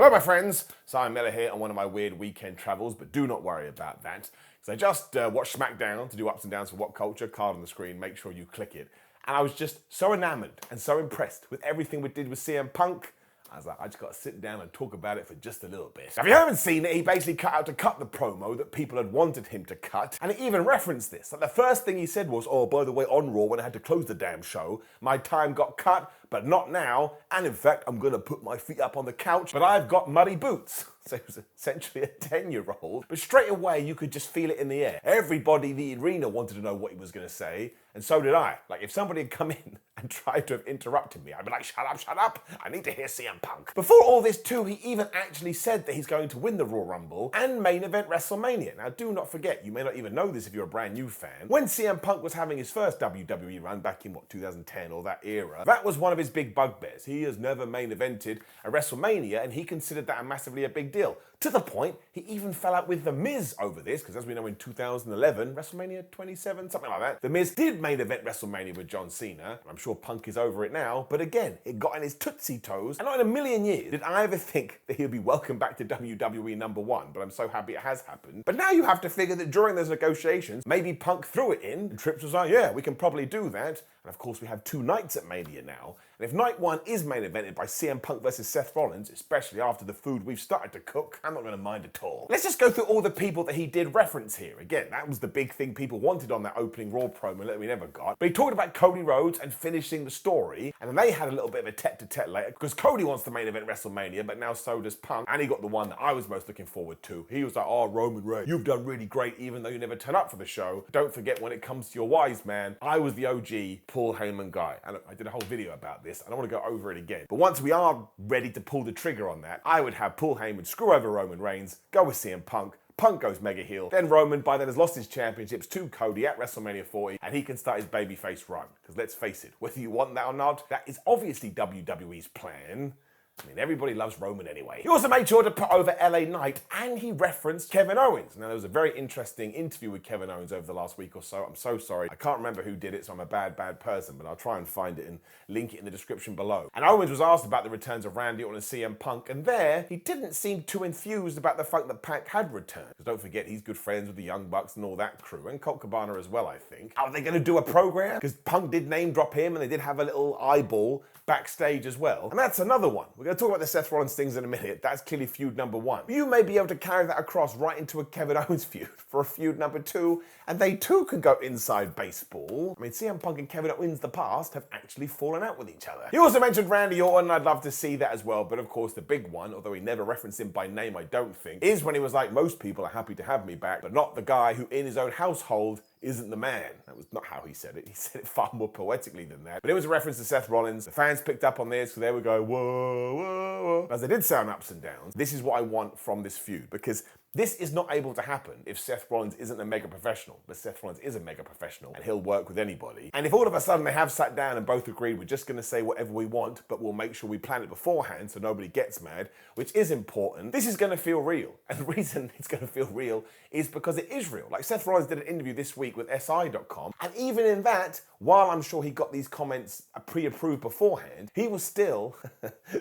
Hello my friends, Simon Miller here on one of my weird weekend travels, but do not worry about that, because I just watched SmackDown to do ups and downs for What Culture, card on the screen, make sure you click it. And I was just so enamored and so impressed with everything we did with CM Punk. I was like, I just got to sit down and talk about it for just a little bit. Now, if you haven't seen it, he basically cut out to cut the promo that people had wanted him to cut, and he even referenced this. Like, the first thing he said was, oh, by the way, on Raw, when I had to close the damn show, my time got cut, but not now, and in fact, I'm gonna put my feet up on the couch, but I've got muddy boots. So he was essentially a 10-year-old, but straight away, you could just feel it in the air. Everybody in the arena wanted to know what he was gonna say, and so did I. Like, if somebody had come in and tried to have interrupted me, I'd be like, shut up, I need to hear CM Punk. Before all this too, he even actually said that he's going to win the Royal Rumble and main event WrestleMania. Now, do not forget, you may not even know this if you're a brand new fan, when CM Punk was having his first WWE run back in, 2010 or that era, that was one of his big bugbears. He has never main evented a WrestleMania, and he considered that massively a big deal. To the point, he even fell out with The Miz over this, because as we know in 2011, WrestleMania 27, something like that, The Miz did main event WrestleMania with John Cena. I'm sure Punk is over it now, but again, it got in his tootsie toes, and not in a million years did I ever think that he'll be welcomed back to WWE #1, but I'm so happy it has happened. But now you have to figure that during those negotiations, maybe Punk threw it in, and Trips was like, yeah, we can probably do that. And of course, we have 2 nights at Mania now. And if night 1 is main evented by CM Punk versus Seth Rollins, especially after the food we've started to cook, I'm not going to mind at all. Let's just go through all the people that he did reference here. Again, that was the big thing people wanted on that opening Raw promo that we never got. But he talked about Cody Rhodes and finishing the story, and then they had a little bit of a tete-to-tete later, because Cody wants the main event WrestleMania, but now so does Punk, and he got the one that I was most looking forward to. He was like, oh, Roman Reigns, you've done really great even though you never turn up for the show. Don't forget, when it comes to your wise man, I was the OG Paul Heyman guy. And look, I did a whole video about this. I don't want to go over it again. But once we are ready to pull the trigger on that, I would have Paul Heyman screw over Roman Reigns, go with CM Punk, Punk goes mega heel, then Roman by then has lost his championships to Cody at WrestleMania 40, and he can start his babyface run. Because let's face it, whether you want that or not, that is obviously WWE's plan. I mean, everybody loves Roman anyway. He also made sure to put over LA Knight, and he referenced Kevin Owens. Now, there was a very interesting interview with Kevin Owens over the last week or so. I'm so sorry. I can't remember who did it, so I'm a bad person, but I'll try and find it and link it in the description below. And Owens was asked about the returns of Randy Orton and CM Punk, and there, he didn't seem too enthused about the fact that Punk had returned. Because don't forget, he's good friends with the Young Bucks and all that crew, and Colt Cabana as well, I think. Are they going to do a program? Because Punk did name drop him, and they did have a little eyeball backstage as well. And that's another one. We're going to talk about the Seth Rollins things in a minute. That's clearly feud #1. You may be able to carry that across right into a Kevin Owens feud for a feud #2, and they too can go inside baseball. I mean, CM Punk and Kevin Owens in the past have actually fallen out with each other. He also mentioned Randy Orton, and I'd love to see that as well, but of course the big one, although he never referenced him by name, I don't think, is when he was like, most people are happy to have me back, but not the guy who in his own household isn't the man. That was not how he said it. He said it far more poetically than that. But it was a reference to Seth Rollins. The fans picked up on this, so they would go, whoa, whoa, whoa. As they did sound ups and downs, this is what I want from this feud, because this is not able to happen if Seth Rollins isn't a mega professional. But Seth Rollins is a mega professional, and he'll work with anybody. And if all of a sudden they have sat down and both agreed we're just going to say whatever we want, but we'll make sure we plan it beforehand so nobody gets mad, which is important, this is going to feel real. And the reason it's going to feel real is because it is real. Like, Seth Rollins did an interview this week with SI.com, and even in that, while I'm sure he got these comments pre-approved beforehand, he was still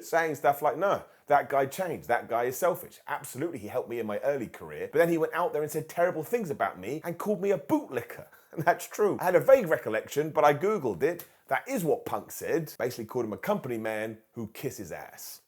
saying stuff like, no, that guy changed. That guy is selfish. Absolutely, he helped me in my early career. But then he went out there and said terrible things about me and called me a bootlicker. And that's true. I had a vague recollection, but I Googled it. That is what Punk said. Basically called him a company man who kisses ass.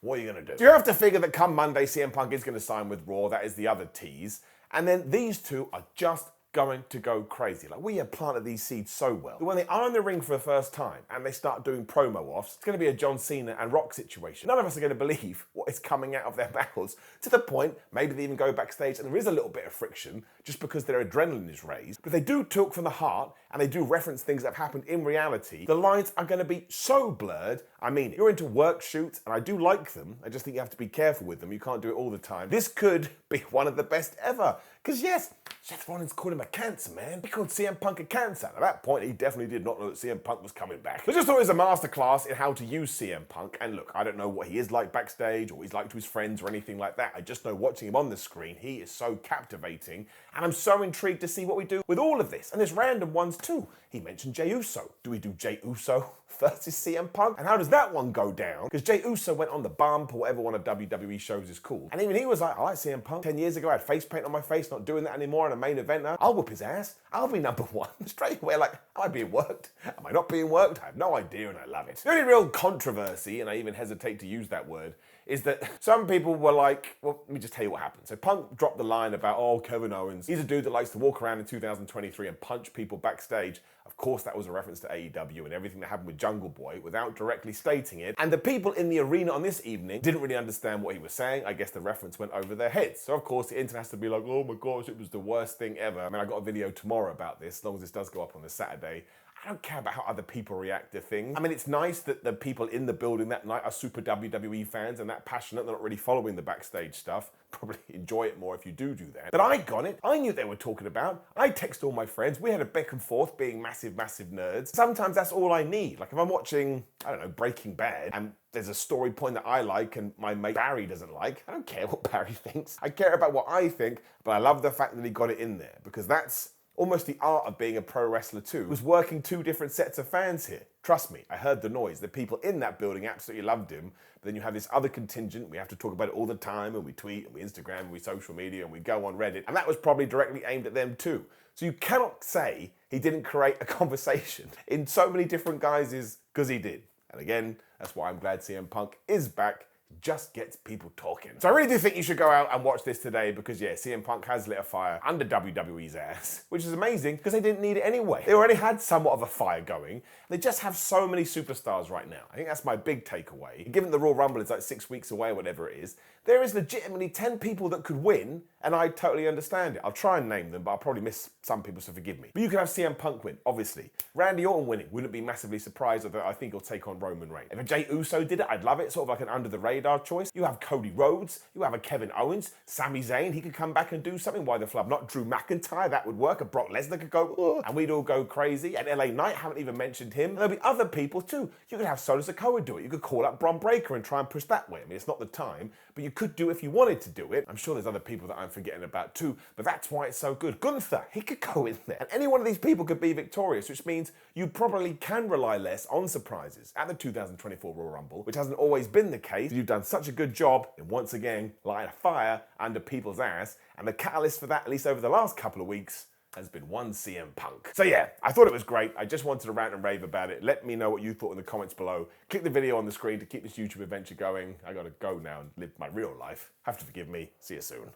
What are you going to do? You have to figure that come Monday, CM Punk is going to sign with Raw. That is the other tease. And then these two are just going to go crazy. Like, we have planted these seeds so well that when they are in the ring for the first time and they start doing promo offs, it's going to be a John Cena and Rock situation. None of us are going to believe what is coming out of their mouths, to the point maybe they even go backstage and there is a little bit of friction just because their adrenaline is raised. But if they do talk from the heart and they do reference things that have happened in reality, the lines are going to be so blurred. I mean, you're into work shoots, and I do like them. I just think you have to be careful with them. You can't do it all the time. This could be one of the best ever. Because yes, Seth Rollins called him a cancer man. He called CM Punk a cancer. At that point, he definitely did not know that CM Punk was coming back. I just thought it was a masterclass in how to use CM Punk. And look, I don't know what he is like backstage or what he's like to his friends or anything like that. I just know watching him on the screen, he is so captivating. And I'm so intrigued to see what we do with all of this. And there's random ones too. He mentioned Jey Uso. Do we do Jey Uso versus CM Punk? And how does that one go down? Because Jey Uso went on the bump, or whatever one of WWE shows is called. And even he was like, I like CM Punk. 10 years ago, I had face paint on my face, not doing that anymore in a main event now. I'll whoop his ass. I'll be number one. Straight away, like, am I being worked? Am I not being worked? I have no idea, and I love it. The only real controversy, and I even hesitate to use that word, is that some people were like, well, let me just tell you what happened. So Punk dropped the line about, oh, Kevin Owens, he's a dude that likes to walk around in 2023 and punch people backstage. Of course, that was a reference to AEW and everything that happened with Jungle Boy without directly stating it. And the people in the arena on this evening didn't really understand what he was saying. I guess the reference went over their heads. So of course, the internet has to be like, oh my gosh, it was the worst thing ever. I mean, I got a video tomorrow about this, as long as this does go up on the Saturday. I don't care about how other people react to things. I mean, it's nice that the people in the building that night are super WWE fans and that passionate. They're not really following the backstage stuff. Probably enjoy it more if you do that. But I got it. I knew what they were talking about. I text all my friends. We had a back and forth being massive nerds. Sometimes that's all I need. Like if I'm watching, I don't know, Breaking Bad, and there's a story point that I like and my mate Barry doesn't like, I don't care what Barry thinks. I care about what I think, but I love the fact that he got it in there, because that's almost the art of being a pro wrestler too, was working two different sets of fans here. Trust me, I heard the noise. The people in that building absolutely loved him. But then you have this other contingent, we have to talk about it all the time, and we tweet, and we Instagram, and we social media, and we go on Reddit, and that was probably directly aimed at them too. So you cannot say he didn't create a conversation in so many different guises, because he did. And again, that's why I'm glad CM Punk is back. Just gets people talking. So I really do think you should go out and watch this today, because yeah, CM Punk has lit a fire under WWE's ass, which is amazing because they didn't need it anyway. They already had somewhat of a fire going. They just have so many superstars right now. I think that's my big takeaway. Given the Royal Rumble is like 6 weeks away or whatever it is, there is legitimately 10 people that could win, and I totally understand it. I'll try and name them, but I'll probably miss some people, so forgive me. But you can have CM Punk win, obviously. Randy Orton winning, wouldn't be massively surprised, although I think he'll take on Roman Reigns. If a Jey Uso did it, I'd love it, sort of like an under-the-radar choice. You have Cody Rhodes, you have a Kevin Owens, Sami Zayn, he could come back and do something. Why the flub not? Drew McIntyre, that would work. A Brock Lesnar could go, oh, and we'd all go crazy. And LA Knight, haven't even mentioned him. And there'll be other people too. You could have Solo Sikoa do it. You could call up Bron Breakker and try and push that way. I mean, it's not the time, but you could do it if you wanted to do it. I'm sure there's other people that I'm forgetting about too, but that's why it's so good. Gunther, he could go in there. And any one of these people could be victorious, which means you probably can rely less on surprises at the 2024 Royal Rumble, which hasn't always been the case. You've done such a good job in once again lighting a fire under people's ass, and the catalyst for that, at least over the last couple of weeks, has been one CM Punk. So yeah, I thought it was great. I just wanted to rant and rave about it. Let me know what you thought in the comments below. Click the video on the screen to keep this YouTube adventure going. I gotta go now and live my real life. Have to forgive me. See you soon.